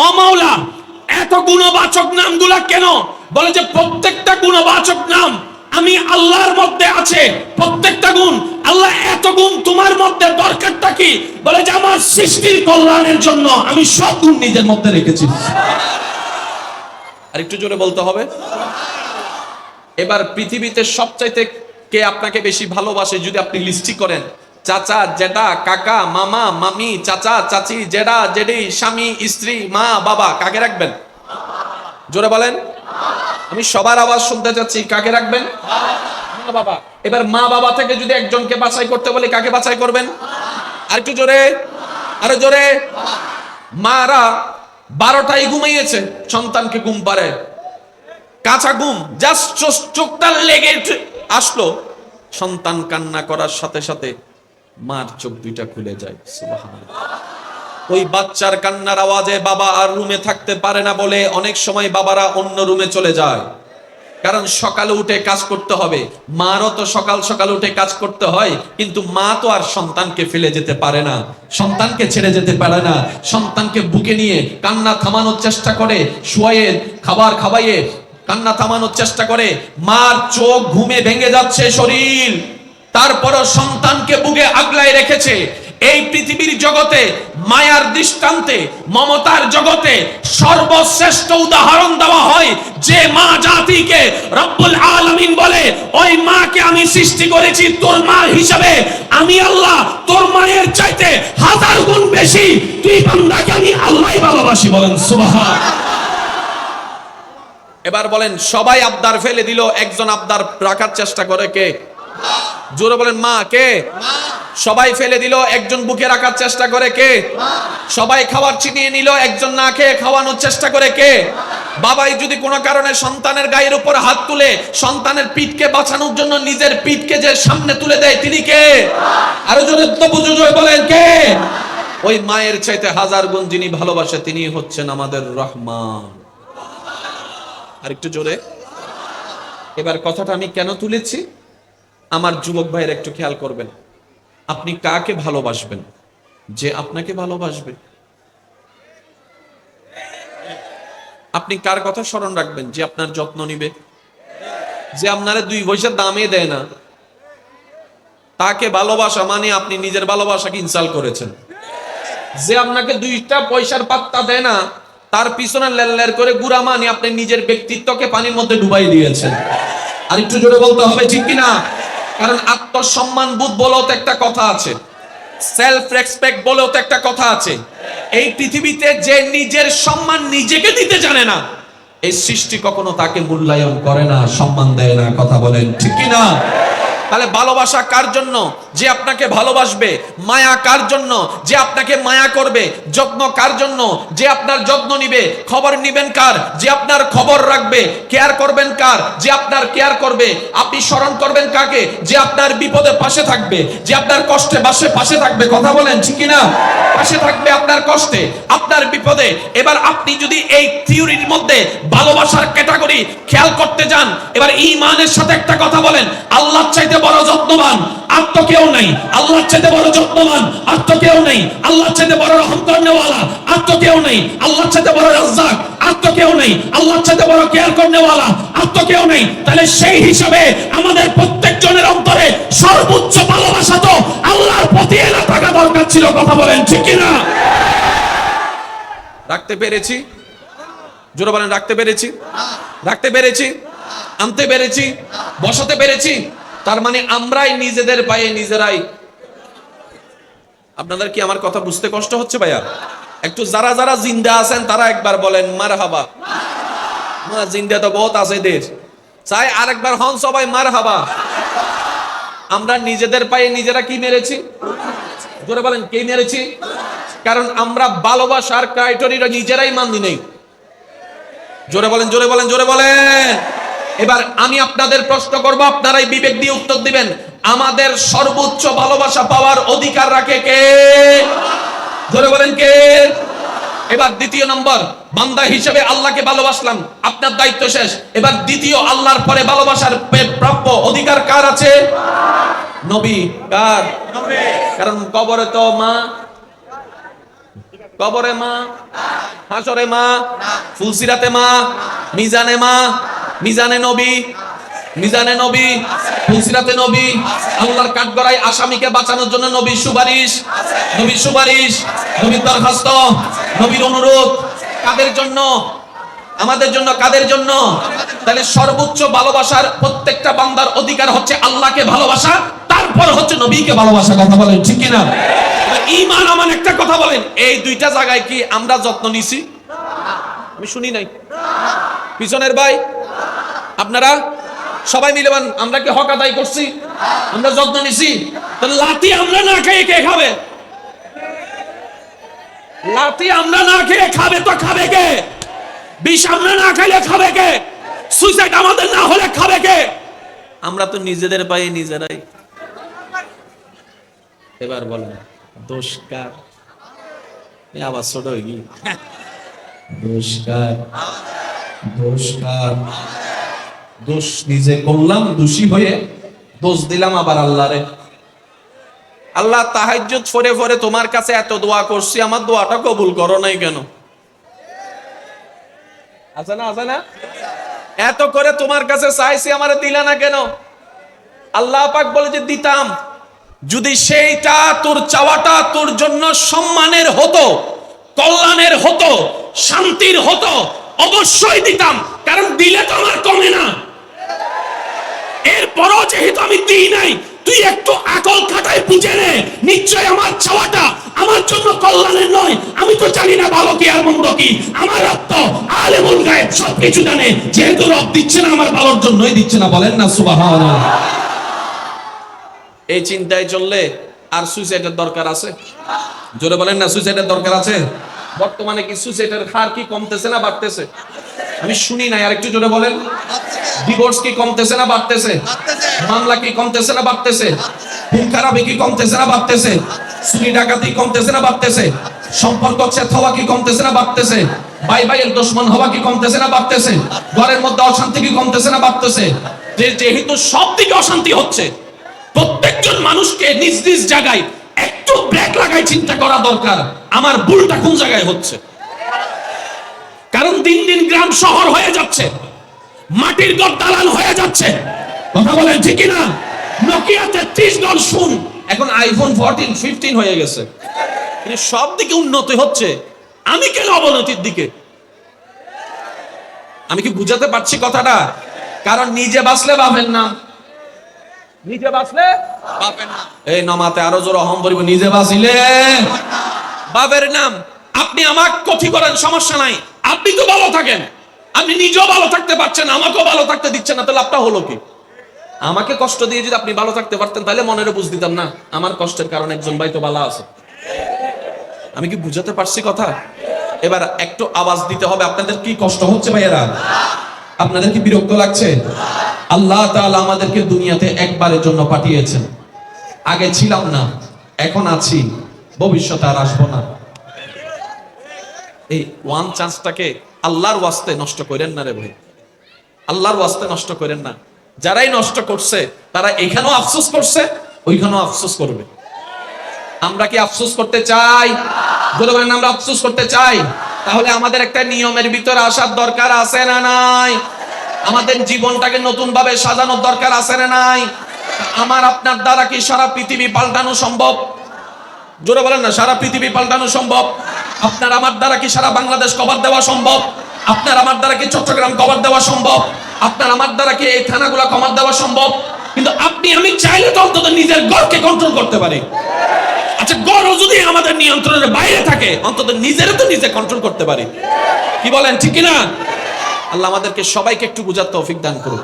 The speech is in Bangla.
অমাওলা এত গুণবাচক নামগুলা কেন? বলে যে প্রত্যেকটা গুণবাচক নাম আমি আল্লাহর মধ্যে আছে, প্রত্যেকটা গুণ। আল্লাহ এত গুণ তোমার মধ্যে, দরকারটা কি? বলে যে আমার সৃষ্টির কল্যাণের জন্য আমি সব গুণ নিজের মধ্যে রেখেছি। আর একটু জোরে বলতে হবে। এবার পৃথিবীতে সবচাইতে কে আপনাকে বেশি ভালোবাসে যদি আপনি লিস্টি করেন, চাচা, জেঠা, কাকা, মামা, মামি, চাচা, চাচি, জেঠা, জেঠি, স্বামী, স্ত্রী, মা, বাবা, কাকে রাখবেন? জোরে বলেন। আমি সবার আওয়াজ শুনতে চাচ্ছি, কাকে রাখবেন? মা বাবা। এবার মা বাবা থেকে যদি একজনকে বাছাই করতে বলি, কাকে বাছাই করবেন? আর একটু জোরে, আরো জোরে। মারা 12টায় ঘুমিয়েছে, সন্তানকে ঘুম পাড়ে, কাঁচা ঘুম, জাস্ট চোখটা লেগে আসলো, সন্তান কান্না করার সাথে সাথে মার চোখ দুইটা খুলে যায়। সুবহানাল্লাহ। ওই বাচ্চার কান্নার আওয়াজে বাবা আর রুমে থাকতে পারে না বলে অনেক সময় বাবারা অন্য রুমে চলে যায়, কারণ সকালে উঠে কাজ করতে হবে। মারও তো সকাল সকাল উঠে কাজ করতে হয়, কিন্তু মা তো আর সন্তানকে ফেলে যেতে পারে না, সন্তানকে ছেড়ে যেতে পারে না। সন্তানকে বুকে নিয়ে কান্না থামানোর চেষ্টা করে, শুয়ে খাবার খাওয়াইয়ে কান্না থামানোর চেষ্টা করে। মার চোখ ঘুমে ভেঙে যাচ্ছে শরীর, তারপরও সন্তানকে বুকে আগলায় রেখেছে। এই পৃথিবীর জগতে মায়ার দৃষ্টান্তে, মমতার জগতে সর্বশ্রেষ্ঠ উদাহরণ দেওয়া হয় যে মা জাতিকে রব্বুল আলামিন বলে, ওই মাকে আমি সৃষ্টি করেছি তোর মা হিসাবে। আমি আল্লাহ তোর মায়ের চাইতে 1000 গুণ বেশি তুই বান্দাকে আমি আল্লাহই ভালোবাসি। বলেন সুবহানাল্লাহ। এবার বলেন, সবাই আবদার ফেলে দিল, একজন আবদার রাখার চেষ্টা করে, কে? জোরে বলেন, মা। কে? সবাই ফেলে দিল, একজন বুকে রাখার চেষ্টা করে, কে? সবাই খাবার ছিনিয়ে নিল, একজন না খেয়ে খাওয়ানোর চেষ্টা করে, কে? বাবাই যদি কোনো কারণে সন্তানের গায়ের উপর হাত তুলে সন্তানের পিঠকে বাঁচানোর জন্য নিজের পিঠকে যে সামনে তুলে দেয়, তিনি কে? আরো জোরে তো বুঝো, জোরে বলেন, কে? ওই মায়ের চাইতে 1000 গুণ যিনি ভালোবাসে, তিনি হচ্ছেন আমাদের রহমান। আর একটু জোরে। এবার কথাটা আমি কেন তুলেছি, আমার যুবক ভাইয়ের একটু খেয়াল করবেন। আপনি কাকে ভালোবাসবেন? যে আপনাকে ভালোবাসবে। আপনি কার কথা স্মরণ রাখবেন? যে আপনার যত্ন নিবে, যে আপনারে 2 পয়সা দামে দেয় না। তাকে ভালোবাসা মানে আপনি নিজের ভালোবাসাকে ইনসাল্ট করেছেন। যে আপনাকে 2টা পয়সার পাত্তা দেয় না, তার পিছনে লেল করে গুড়া মানে আপনি নিজের ব্যক্তিত্বকে পানির মধ্যে ডুবাই দিয়েছেন। আর একটু জোরে বলতে হবে, ঠিক কিনা? কারণ আত্মসম্মান বোধ বলেও তো একটা কথা আছে, সেলফ রেসপেক্ট বলেও তো একটা কথা আছে। এই পৃথিবীতে যে নিজের সম্মান নিজেকে দিতে জানে না, এই সৃষ্টি কখনো তাকে মূল্যায়ন করে না, সম্মান দেয় না। কথা বলেন, ঠিক কিনা? তাহলে ভালোবাসা কার জন্য? যে আপনাকে ভালোবাসবে। মায়া কার জন্য? যে আপনাকে মায়া করবে। যত্ন কার জন্য? যে আপনার যত্ন নিবে। খবর নিবেন কার? যে আপনার খবর রাখবে। কেয়ার করবেন কার? যে আপনার কেয়ার করবে। আপনি স্মরণ করবেন কাকে? যে আপনার বিপদে পাশে থাকবে, যে আপনার কষ্টে পাশে থাকবে। কথা বলেন, ঠিক কিনা? পাশে থাকবে আপনার কষ্টে, আপনার বিপদে। এবার আপনি যদি এই থিওরির মধ্যে ভালোবাসার ক্যাটাগরি খেয়াল করতে যান, এবার ঈমানের সাথে একটা কথা বলেন, আল্লাহর চাইতে বড় যত্নবান আর তো কেউ নাই। আল্লাহর চাইতে বড় যত্নবান আর তো কেউ নেই। আল্লাহর চাইতে বড় রহম করনেওয়ালা আর তো কেউ নেই। আল্লাহর চাইতে বড় রাজ্জাক আর তো কেউ নেই। আল্লাহর চাইতে বড় কেয়ার করনেওয়ালা আর তো কেউ নেই। তাহলে সেই হিসাবে আমাদের প্রত্যেকজনের অন্তরে সর্বোচ্চ ভালোবাসা তো আল্লাহর প্রতি এনা থাকা দরকার ছিল। কথা বলেন, ঠিক কিনা? রাখতে পেরেছি? জোরে বলেন, রাখতে পেরেছি? রাখতে পেরেছি? আনতে পেরেছি? বসাতে পেরেছি? তার মানে আমরাই নিজেদের পায়ে নিজেরাই। আপনাদের কি আমার কথা বুঝতে কষ্ট হচ্ছে ভাইয়া? একটু যারা যারা জিন্দা আছেন তারা একবার বলেন মারহাবা। জিন্দা তো বহুত আছে দেশ, চাই আরেকবার হন সবাই মারহাবা। আমরা নিজেদের পায়ে নিজেরা কি মেরেছি? জোরে বলেন, কে মেরেছি? কারণ আমরা ভালোবাসার ক্রাইটেরিয়া নিজেরাই মানি নেই। জোরে বলেন, জোরে বলেন, জোরে বলেন। এবার আমি আপনাদের প্রশ্ন করব, আপনারাই বিবেক দিয়ে উত্তর দিবেন। আমাদের সর্বোচ্চ ভালোবাসা পাওয়ার অধিকার রাখে কে? জোরে বলেন, কে? এবার দ্বিতীয় নম্বর, বান্দা হিসেবে আল্লাহকে ভালোবাসলাম, আপনার দায়িত্ব শেষ। এবার দ্বিতীয়, আল্লাহর পরে ভালোবাসার প্রাপ্য অধিকার কার আছে? নবী। কার? কারণ কবরে তো মা কবরে মা, হাসরে মা, ফুলসিরাতে মা, মিজানে মা, মিজানে নবী, মিজানে নবী, ফুলসিরাতে নবী, আল্লাহর কাঠগড়ায় আসামিকে বাঁচানোর জন্য নবীর সুপারিশ, নবীর সুপারিশ, নবীর দরখাস্ত, নবীর অনুরোধ। কাদের জন্য? আমাদের জন্য। কাদের জন্য? তাহলে সর্বোচ্চ ভালোবাসার প্রত্যেকটা বান্দার অধিকার হচ্ছে আল্লাহকে ভালোবাসা, তারপর হচ্ছে নবীকে ভালোবাসা। কথা বলেন ঠিক কিনা? ঈমান আমান একটা কথা বলেন, এই দুইটা জায়গায় কি আমরা যত্ন নিছি? আমি শুনি নাই। পিছনের ভাই আপনারা সবাই মিলে আমরা কি হক আদায় করছি? আমরা যত্ন নিছি? তাহলে লাঠি আমরা না খেয়ে কে খাবে? লাঠি আমরা না খেয়ে খাবে তো খাবে কে? বিষ আমরা না খাইলে খাবে কে? সুইসাইড আমাদের না হলে খাবে কে? আমরা তো নিজেদের পায়ে নিজেরাই। এবার বলেন দোষ কার? আবার ছোট হয়ে গিয়ে দোষ কার? দোষ কার? দোষ নিজে করলাম, দোষী হয়ে দোষ দিলাম আবার আল্লাহরে। আল্লাহ তাহাজ্জুদ পড়ে পড়ে তোমার কাছে এত দোয়া করছি, আমার দোয়াটা কবুল করো নাই কেন? আছে না? আছে না? এত করে তোমার কাছে চাইছি, আমারে দিলা না কেন? আল্লাহ পাক বলে যে দিতাম, যদি সেইটা তোর চাওয়াটা তোর জন্য সম্মানের হতো, কল্যাণের হতো, শান্তির হতো, অবশ্যই দিতাম। কারণ দিলে তো আমার কমে না। এরপরও যেহেতু আমি দিই নাই, তুই একটু আকল খাটায় বুঝে নে, নিশ্চয় আমার চাওয়াটা আমার জন্য কল্যাণের নয়। আমি তো জানি না ভালো কি আর মন্দ কি, আমার রব তো আলেমুল গায়েব, সবকিছু জানে। যেহেতু রব দিচ্ছে না, আমার ভালোর জন্যই দিচ্ছে না। বলেন না সুবহানাল্লাহ। এই চিন্তায় চললে আর সুইসাইডের দরকার আছে? জোরে বলেন না, সুইসাইডের দরকার আছে? বর্তমানে কি সুইসাইডের হার কি কমতেছে না বাড়তেছে? আমি শুনি না, আর একটু জোরে বলেন। ডিভোর্স কি কমতেছে না বাড়তেছে? মামলা কি কমতেছে না বাড়তেছে? খুন খারাপি কি কমতেছে না বাড়তেছে? চুরি ডাকাতি কমতেছে না বাড়তেছে? সম্পর্ক ছেদ হওয়া কি কমতেছে না বাড়তেছে? ভাই ভাইয়ের দুশমন হওয়া কি কমতেছে না বাড়তেছে? ঘরের মধ্যে অশান্তি কি কমতেছে না বাড়তেছে? যেহেতু সব দিকে অশান্তি হচ্ছে, প্রত্যেকজন মানুষকে নিজ নিজ জায়গায় একটু ব্রেক লাগায় চিন্তা করা দরকার, আমার ভুলটা কোন জায়গায় হচ্ছে। কারণ দিন দিন গ্রাম শহর হয়ে যাচ্ছে, মাটির ঘর দালান হয়ে যাচ্ছে। কথা বলেন ঠিক না? নোকিয়া 33 গল শুন, এখন আইফোন 14 15 হয়ে গেছে। সব দিকে উন্নতি হচ্ছে, আমি কেন অবনতির দিকে? আমি কি বুঝাতে পারছি কথাটা? কারণ নিজে বাঁচলে বাপের নাম, নিজে বাঁচলে বাপের নাম। এই নমাতে আরো জোর অহম বলিব, নিজে বাঁচিলে বাপের নাম। আপনি আমাকে ক্ষতি করেন, সমস্যা নাই, আপনি তো ভালো থাকেন। আপনি নিজেও ভালো থাকতে পারছেন, আমাকেও ভালো থাকতে দিচ্ছেন না, তাহলে লাভটা হলো কি? আমাকে কষ্ট দিয়ে যদি আপনি ভালো থাকতে পারতেন, তাহলে মনের বুঝ দিতাম না আমার কষ্টের কারণে একজন ভাই তো ভালো আছে। আমি কি বুঝাতে পারছি কথা? এবার একটু আওয়াজ দিতে হবে। আপনাদের কি কষ্ট হচ্ছে ভাইয়েরা? আপনাদের কি বিরক্ত লাগছে? আল্লাহ তাআলা আমাদেরকে দুনিয়াতে একবারের জন্য পাঠিয়েছেন। আগে ছিলাম না, এখন আছি, ভবিষ্যতে আর আসবো না। এই ওয়ান চান্সটাকে আল্লাহর ওয়াস্তে নষ্ট করেন না রে ভাই, আল্লাহর ওয়াস্তে নষ্ট করেন না। যারাই নষ্ট করছে তারা এখানেও আফসোস করছে, ওইখানেও আফসোস করবে। আমরা কি আফসোস করতে চাই? বলে বলেন আমরা আফসোস করতে চাই। তাহলে আমাদের একটা নিয়মের ভিতরে আসার দরকার আছে না নাই? আমাদের জীবনটাকে নতুন ভাবে সাজানোর দরকার আছে না নাই? আমার আপনার দ্বারা কি সারা পৃথিবী পাল্টানো সম্ভব? জোরে বলেন না, সারা পৃথিবী পাল্টানো সম্ভব? আপনার আমার দ্বারা কি সারা বাংলাদেশ কভার দেওয়া সম্ভব? আপনার আমার দ্বারা কি চট্টগ্রাম কভার দেওয়া সম্ভব? আপনার আমার দ্বারা কি এই থানাগুলো কভার দেওয়া সম্ভব? কিন্তু আপনি আমি চাইলে তো অন্তত নিজের ঘরকে কন্ট্রোল করতে পারি। আচ্ছা, ঘরও যদি আমাদের নিয়ন্ত্রণের বাইরে থাকে, অন্তত নিজেরা তো নিজে কন্ট্রোল করতে পারি। কি বলেন, ঠিক কিনা? আল্লাহ আমাদেরকে সবাইকে একটু বুঝার তৌফিক দান করুন।